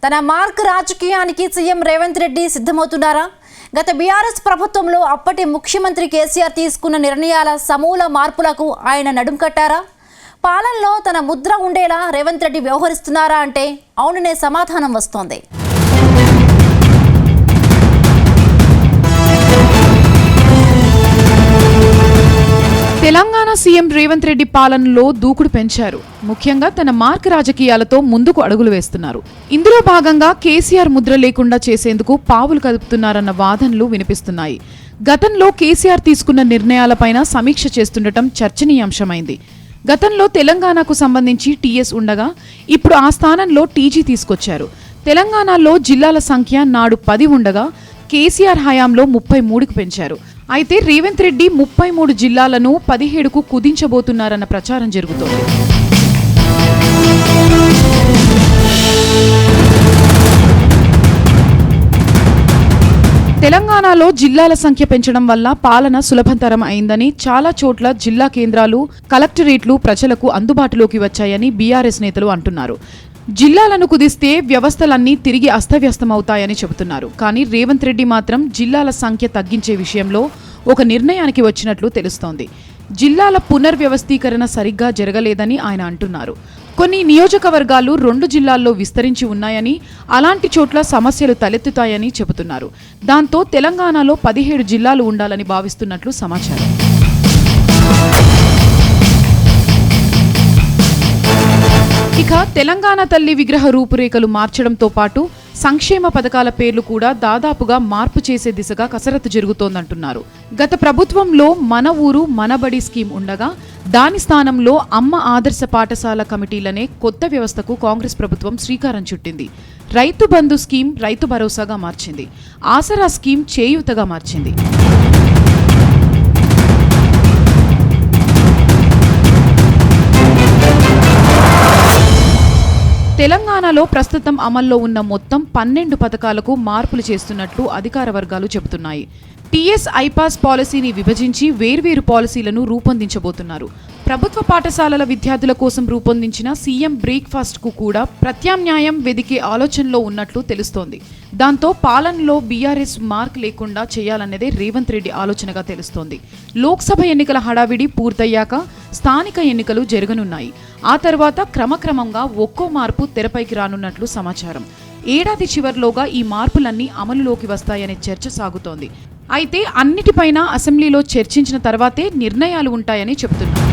తన మార్క్ రాజకీయానికి సీఎం రేవంత్ రెడ్డి సిద్ధమవుతున్నారా? గత బీఆర్ఎస్ ప్రభుత్వంలో అప్పటి ముఖ్యమంత్రి కేసీఆర్ తీసుకున్న నిర్ణయాల సమూల మార్పులకు ఆయన నడుం కట్టారా? పాలనలో తన ముద్ర ఉండేలా రేవంత్ రెడ్డి వ్యవహరిస్తున్నారా అంటే అవుననే సమాధానం వస్తోంది. తెలంగాణ సీఎం రేవంత్ రెడ్డి పాలనలో దూకుడు పెంచారు. ముఖ్యంగా తన మార్క్ రాజకీయాలతో ముందుకు అడుగులు వేస్తున్నారు. ఇందులో భాగంగా కేసీఆర్ ముద్ర లేకుండా చేసేందుకు పావులు కదుపుతున్నారన్న వాదనలు వినిపిస్తున్నాయి. గతంలో కేసీఆర్ తీసుకున్న నిర్ణయాలపైన సమీక్ష చేస్తుండటం చర్చనీయాంశమైంది. గతంలో తెలంగాణకు సంబంధించి టీఎస్ ఉండగా ఇప్పుడు ఆ స్థానంలో టీజీ తీసుకొచ్చారు. తెలంగాణలో జిల్లాల సంఖ్య నాడు 10 ఉండగా కేసీఆర్ హయాంలో 33కు పెంచారు. అయితే రేవంత్ రెడ్డి 33 జిల్లాలను 17కు కుదించబోతున్నారన్న ప్రచారం జరుగుతోంది. తెలంగాణలో జిల్లాల సంఖ్య పెంచడం వల్ల పాలన సులభతరం అయిందని, చాలా చోట్ల జిల్లా కేంద్రాలు, కలెక్టరేట్లు ప్రజలకు అందుబాటులోకి వచ్చాయని బీఆర్ఎస్ నేతలు అంటున్నారు. జిల్లాలను కుదిస్తే వ్యవస్థలన్నీ తిరిగి అస్తవ్యస్తమవుతాయని చెబుతున్నారు. కానీ రేవంత్ రెడ్డి మాత్రం జిల్లాల సంఖ్య తగ్గించే విషయంలో ఒక నిర్ణయానికి వచ్చినట్లు తెలుస్తోంది. జిల్లాల పునర్వ్యవస్థీకరణ సరిగ్గా జరగలేదని ఆయన అంటున్నారు. కొన్ని నియోజకవర్గాలు 2 జిల్లాల్లో విస్తరించి ఉన్నాయని, అలాంటి చోట్ల సమస్యలు తలెత్తుతాయని చెబుతున్నారు. దాంతో తెలంగాణలో 17 జిల్లాలు ఉండాలని భావిస్తున్నట్లు సమాచారం. ఇక తెలంగాణ తల్లి విగ్రహ రూపురేఖలు మార్చడంతో పాటు సంక్షేమ పథకాల పేర్లు కూడా దాదాపుగా మార్పు చేసే దిశగా కసరత్తు జరుగుతోందంటున్నారు. గత ప్రభుత్వంలో మన ఊరు మనబడి స్కీమ్ ఉండగా దాని స్థానంలో అమ్మ ఆదర్శ పాఠశాల కమిటీలనే కొత్త వ్యవస్థకు కాంగ్రెస్ ప్రభుత్వం శ్రీకారం చుట్టింది. రైతు బంధు స్కీమ్ రైతు భరోసాగా మార్చింది. ఆసరా స్కీమ్ చేయూతగా మార్చింది. తెలంగాణలో ప్రస్తుతం అమల్లో ఉన్న మొత్తం 12 పథకాలకు మార్పులు చేస్తున్నట్లు అధికార వర్గాలు చెబుతున్నాయి. టీఎస్ ఐపాస్ పాలసీని విభజించి వేర్వేరు పాలసీలను రూపొందించబోతున్నారు. ప్రభుత్వ పాఠశాలల విద్యార్థుల కోసం రూపొందించిన సీఎం బ్రేక్ఫాస్ట్ కు కూడా ప్రత్యామ్నాయం వెదికే ఆలోచనలో ఉన్నట్లు తెలుస్తోంది. దాంతో పాలనలో బీఆర్ఎస్ మార్క్ లేకుండా చేయాలన్నదే రేవంత్ రెడ్డి ఆలోచనగా తెలుస్తోంది. లోక్సభ ఎన్నికల హడావిడి పూర్తయ్యాక స్థానిక ఎన్నికలు జరగనున్నాయి. ఆ తర్వాత క్రమక్రమంగా ఒక్కో మార్పు తెరపైకి రానున్నట్లు సమాచారం. ఏడాది చివర్లోగా ఈ మార్పులన్నీ అమలులోకి వస్తాయనే చర్చ సాగుతోంది. అయితే అన్నిటిపైన అసెంబ్లీలో చర్చించిన తర్వాతే నిర్ణయాలు ఉంటాయని చెబుతున్నారు.